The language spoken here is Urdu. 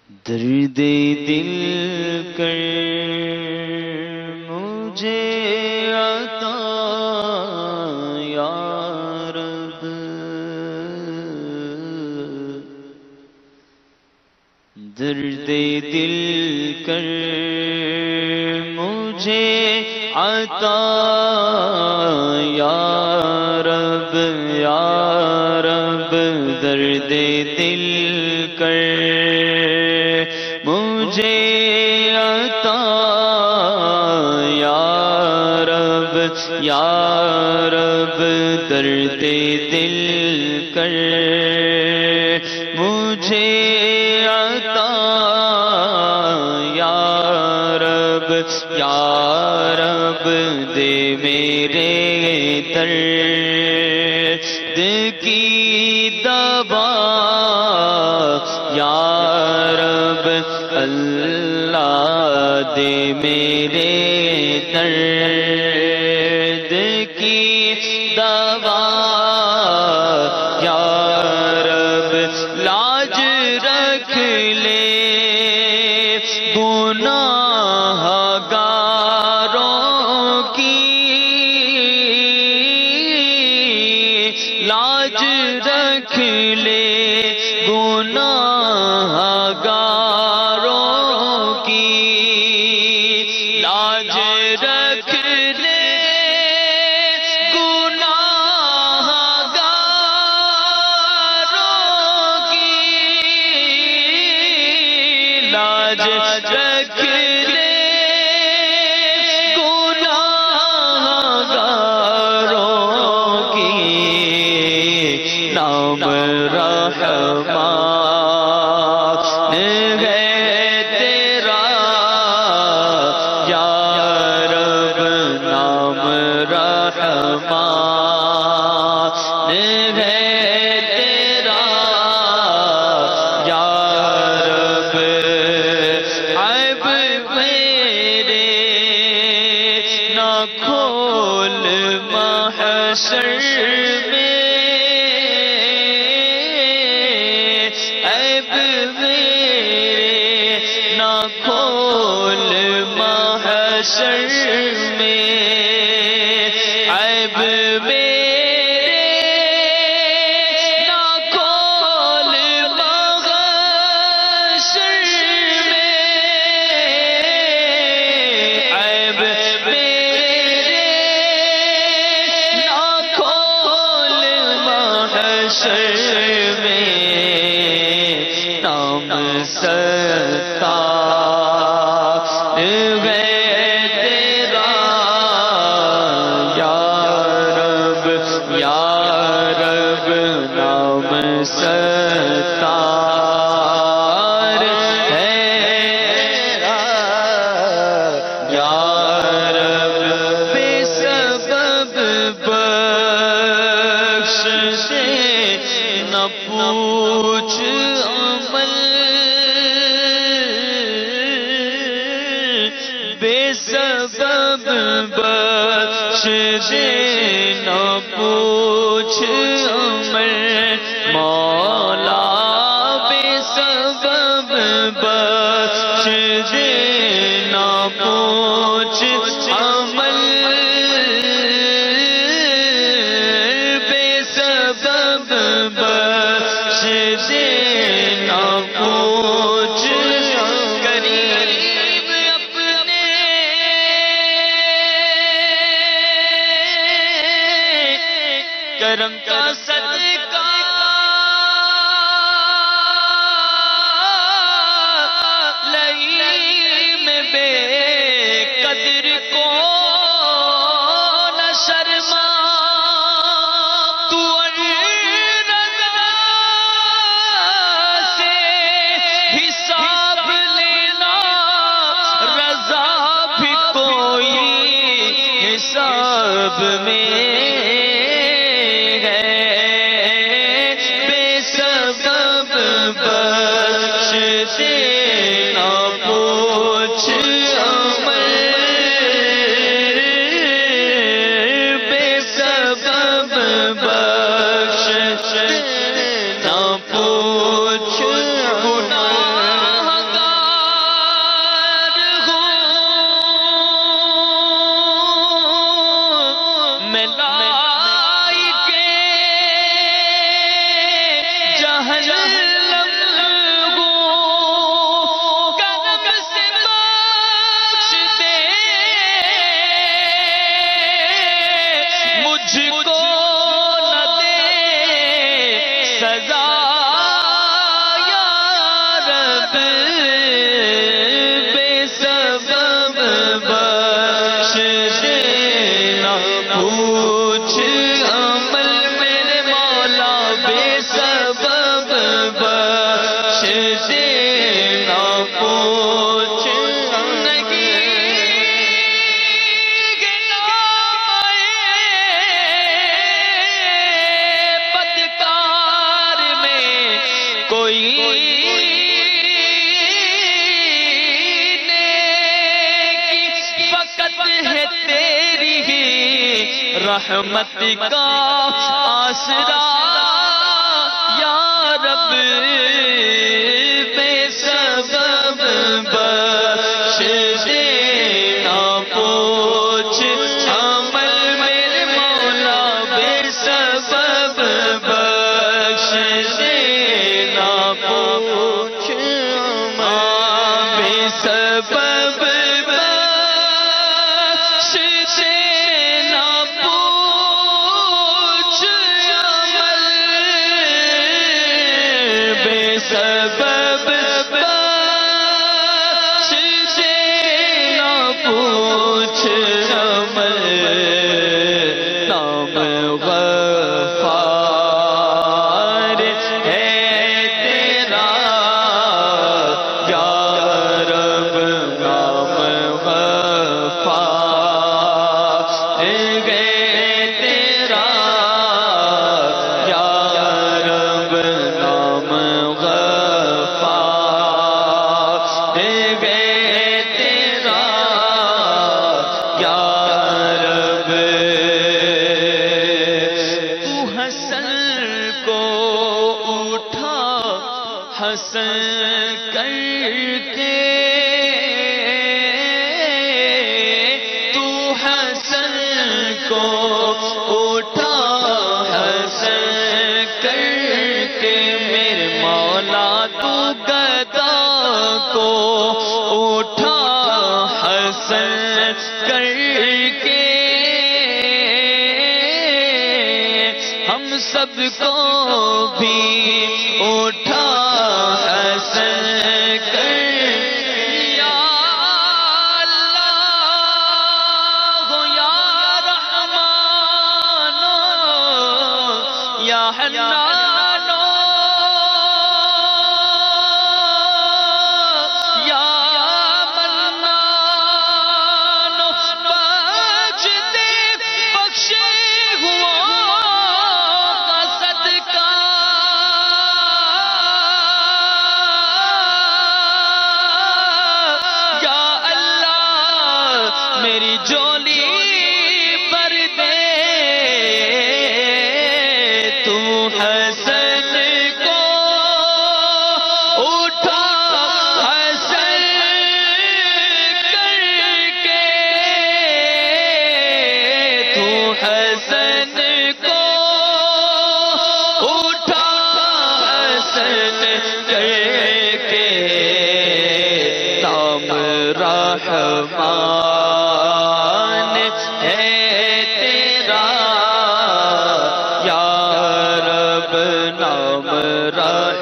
درد دل کر مجھے عطا یا رب، درد دل کر مجھے عطا یا رب، یا رب، درد دل کر مجھے عطا یا رب، یا رب، درد دل کر مجھے عطا یا رب، یا رب، دے میرے درد کی دوا یا رب، اللہ دے میرے درد کی دوا یا رب، لاج رکھ لے گناہ گاروں کی، لاج رکھ لے گناہ گاروں کی، لاج رکھ لے گناہ گاروں کی، لاج رکھ لے گناہ گاروں کی، نام رحمان ہے تیرا یا رب، نام رحمان ہے تیرا یا رب، عیب میرے نہ کھول محشر میں، عیب میرے نہ کھول محشر میں، عیب میرے نہ کھول محشر میں، عیب میرے نہ کھول محشر میں، نام ستار ہے تیرا یا رب، یا رب، نام ستار ہے تیرا یا رب، بے سبب بخش سے نہ پوچھ عمل، بے سبب بخش دے نہ پوچھ عمل، مولا بے سبب بخش دے نہ پوچھ عمل، بے سبب بخش دے نہ پوچھ غریب اپنے کرم کا صدقہ لئیم بے قدر کو نہ شرما، تو رضا سے حساب لینا، رضا بھی کوئی حساب میں ہے، بے سبب بخش دے نہ پوچھ عمل، بے سبب بخش دے نہ پوچھ گناہ رحمت کا آسرا یا رب بے سبب بخش دینا پوچھ عمل میرے مولا بے سبب بخش دینا پوچھ بے سبب بخش دینا پوچھ عمل بے سبب بخش دینا پوچھ عمل نام غفار ہے تیرا یا رب نام غفار ہے تیرا یا رب نام غفار ہے تیرا یا رب تو حسن کو اٹھا حسن کر کے تو حسن کو اٹھا حسن کر کے میرے مولا تو گدا کو اٹھا حسن کر کے ہم سب کو بھی اٹھا حسن کر یا اللہ یا رحمان یا حنان یا منان بخش دے بخشے ہوا کا صدقہ یا اللہ میری جولی پر دے تو حسن کو اٹھا حسن کر کے تو حسن کو اٹھا حسن کر کے نام رحمان ہے تیرا یا رب نام رحمان